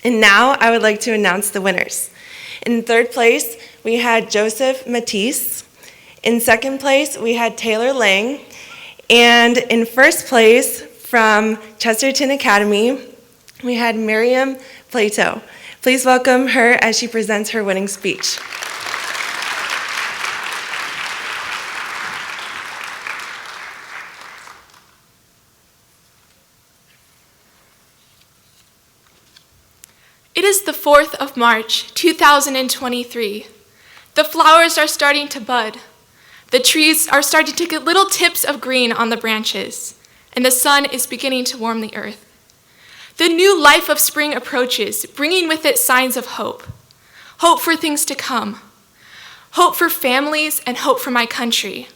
And now I would like to announce the winners. In third place, we had Joseph Matisse. In second place, we had Taylor Lang. And in first place, from Chesterton Academy, we had Miriam Plato. Please welcome her as she presents her winning speech. It is the 4th of March, 2023. The flowers are starting to bud. The trees are starting to get little tips of green on the branches, and the sun is beginning to warm the earth. The new life of spring approaches, bringing with it signs of hope. Hope for things to come. Hope for families and hope for my country.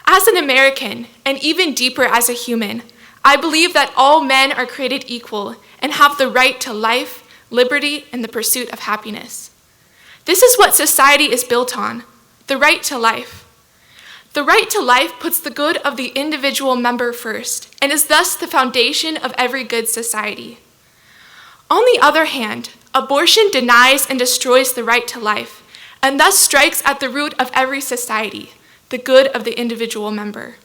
As an American, and even deeper as a human, I believe that all men are created equal and have the right to life, liberty, and the pursuit of happiness. This is what society is built on, the right to life. The right to life puts the good of the individual member first and is thus the foundation of every good society. On the other hand, abortion denies and destroys the right to life and thus strikes at the root of every society, the good of the individual member.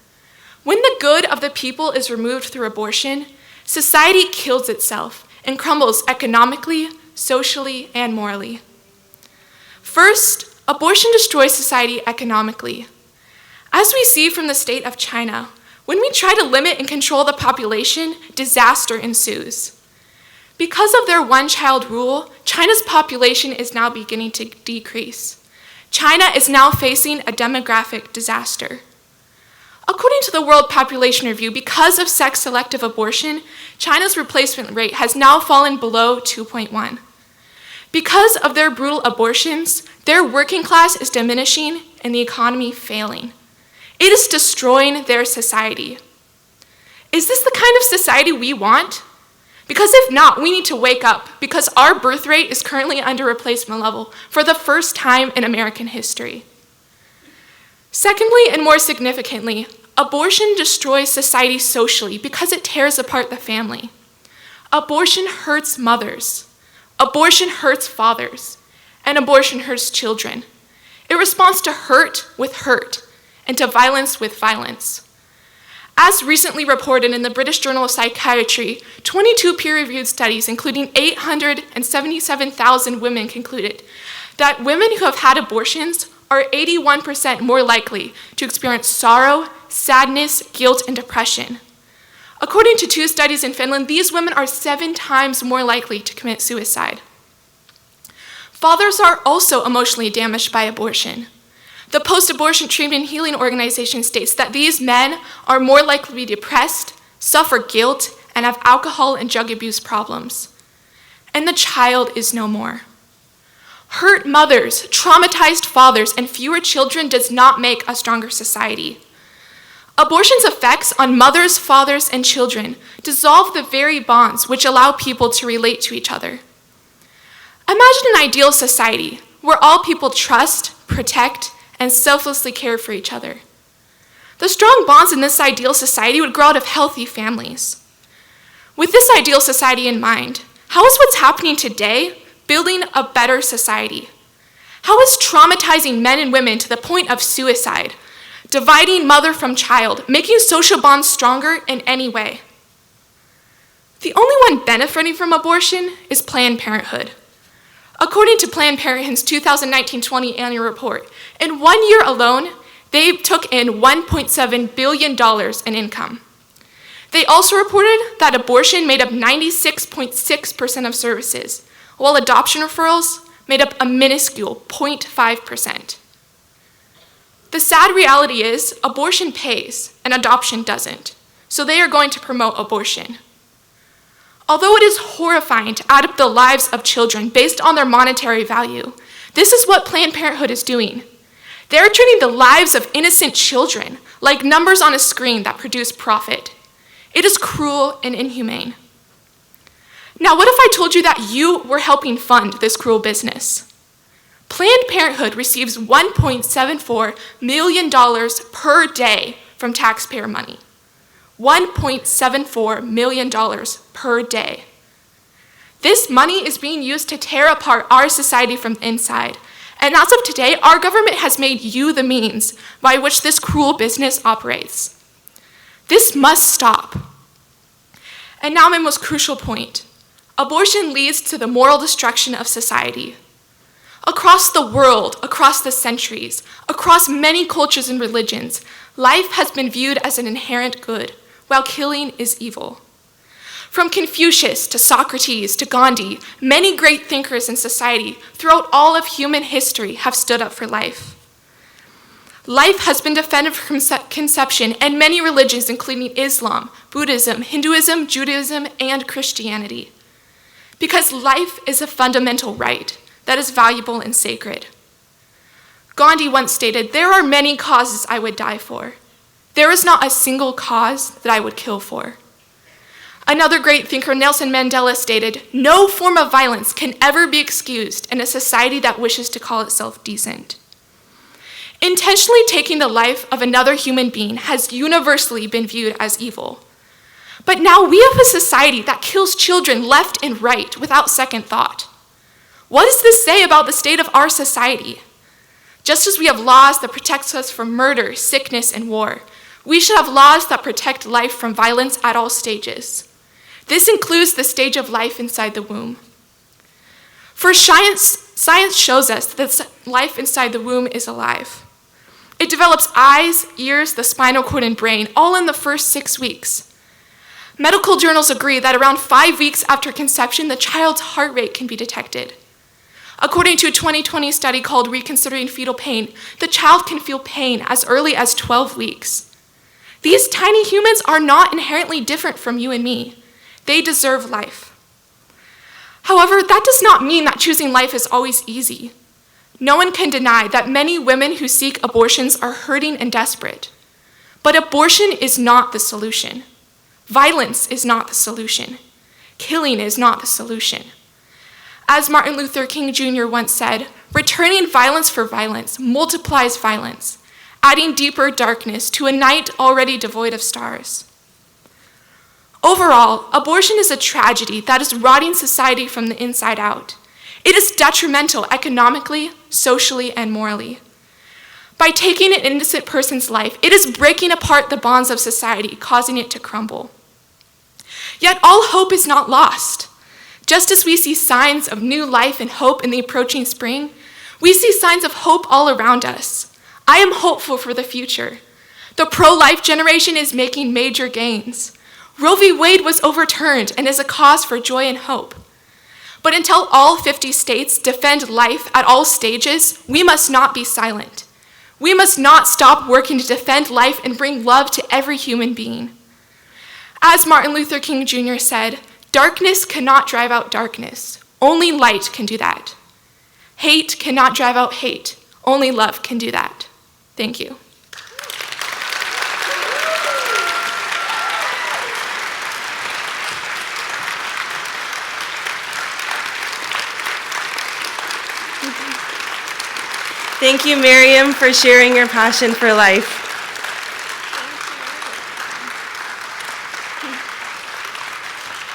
When the good of the people is removed through abortion, society kills itself and crumbles economically, socially, and morally. First, abortion destroys society economically. As we see from the state of China, when we try to limit and control the population, disaster ensues. Because of their one-child rule, China's population is now beginning to decrease. China is now facing a demographic disaster. According to the World Population Review, because of sex-selective abortion, China's replacement rate has now fallen below 2.1. Because of their brutal abortions, their working class is diminishing and the economy failing. It is destroying their society. Is this the kind of society we want? Because if not, we need to wake up because our birth rate is currently under replacement level for the first time in American history. Secondly, and more significantly, abortion destroys society socially because it tears apart the family. Abortion hurts mothers. Abortion hurts fathers. And abortion hurts children. It responds to hurt with hurt and to violence with violence. As recently reported in the British Journal of Psychiatry, 22 peer-reviewed studies, including 877,000 women, concluded that women who have had abortions are 81% more likely to experience sorrow, sadness, guilt, and depression. According to 2 studies in Finland, these women are 7 times more likely to commit suicide. Fathers are also emotionally damaged by abortion. The Post-Abortion Treatment and Healing Organization states that these men are more likely to be depressed, suffer guilt, and have alcohol and drug abuse problems. And the child is no more. Hurt mothers, traumatized fathers, and fewer children does not make a stronger society. Abortion's effects on mothers, fathers, and children dissolve the very bonds which allow people to relate to each other. Imagine an ideal society where all people trust, protect, and selflessly care for each other. The strong bonds in this ideal society would grow out of healthy families. With this ideal society in mind, how is what's happening today building a better society? How is traumatizing men and women to the point of suicide, dividing mother from child, making social bonds stronger in any way? The only one benefiting from abortion is Planned Parenthood. According to Planned Parenthood's 2019-20 annual report, in 1 year alone, they took in $1.7 billion in income. They also reported that abortion made up 96.6% of services, while adoption referrals made up a minuscule 0.5%. The sad reality is abortion pays and adoption doesn't, so they are going to promote abortion. Although it is horrifying to add up the lives of children based on their monetary value, this is what Planned Parenthood is doing. They're treating the lives of innocent children like numbers on a screen that produce profit. It is cruel and inhumane. Now, what if I told you that you were helping fund this cruel business? Planned Parenthood receives $1.74 million per day from taxpayer money. $1.74 million per day. This money is being used to tear apart our society from the inside. And as of today, our government has made you the means by which this cruel business operates. This must stop. And now my most crucial point. Abortion leads to the moral destruction of society. Across the world, across the centuries, across many cultures and religions, life has been viewed as an inherent good, while killing is evil. From Confucius to Socrates to Gandhi, many great thinkers in society throughout all of human history have stood up for life. Life has been defended from conception in many religions, including Islam, Buddhism, Hinduism, Judaism, and Christianity. Because life is a fundamental right that is valuable and sacred. Gandhi once stated, "There are many causes I would die for. There is not a single cause that I would kill for." Another great thinker, Nelson Mandela, stated, "No form of violence can ever be excused in a society that wishes to call itself decent." Intentionally taking the life of another human being has universally been viewed as evil. But now we have a society that kills children left and right without second thought. What does this say about the state of our society? Just as we have laws that protect us from murder, sickness, and war, we should have laws that protect life from violence at all stages. This includes the stage of life inside the womb. For science shows us that life inside the womb is alive. It develops eyes, ears, the spinal cord, and brain, all in the first 6 weeks. Medical journals agree that around 5 weeks after conception, the child's heart rate can be detected. According to a 2020 study called Reconsidering Fetal Pain, the child can feel pain as early as 12 weeks. These tiny humans are not inherently different from you and me. They deserve life. However, that does not mean that choosing life is always easy. No one can deny that many women who seek abortions are hurting and desperate. But abortion is not the solution. Violence is not the solution. Killing is not the solution. As Martin Luther King Jr. once said, "Returning violence for violence multiplies violence, adding deeper darkness to a night already devoid of stars." Overall, abortion is a tragedy that is rotting society from the inside out. It is detrimental economically, socially, and morally. By taking an innocent person's life, it is breaking apart the bonds of society, causing it to crumble. Yet all hope is not lost. Just as we see signs of new life and hope in the approaching spring, we see signs of hope all around us. I am hopeful for the future. The pro-life generation is making major gains. Roe v. Wade was overturned and is a cause for joy and hope. But until all 50 states defend life at all stages, we must not be silent. We must not stop working to defend life and bring love to every human being. As Martin Luther King Jr. said, "Darkness cannot drive out darkness. Only light can do that. Hate cannot drive out hate. Only love can do that." Thank you. Thank you, Miriam, for sharing your passion for life.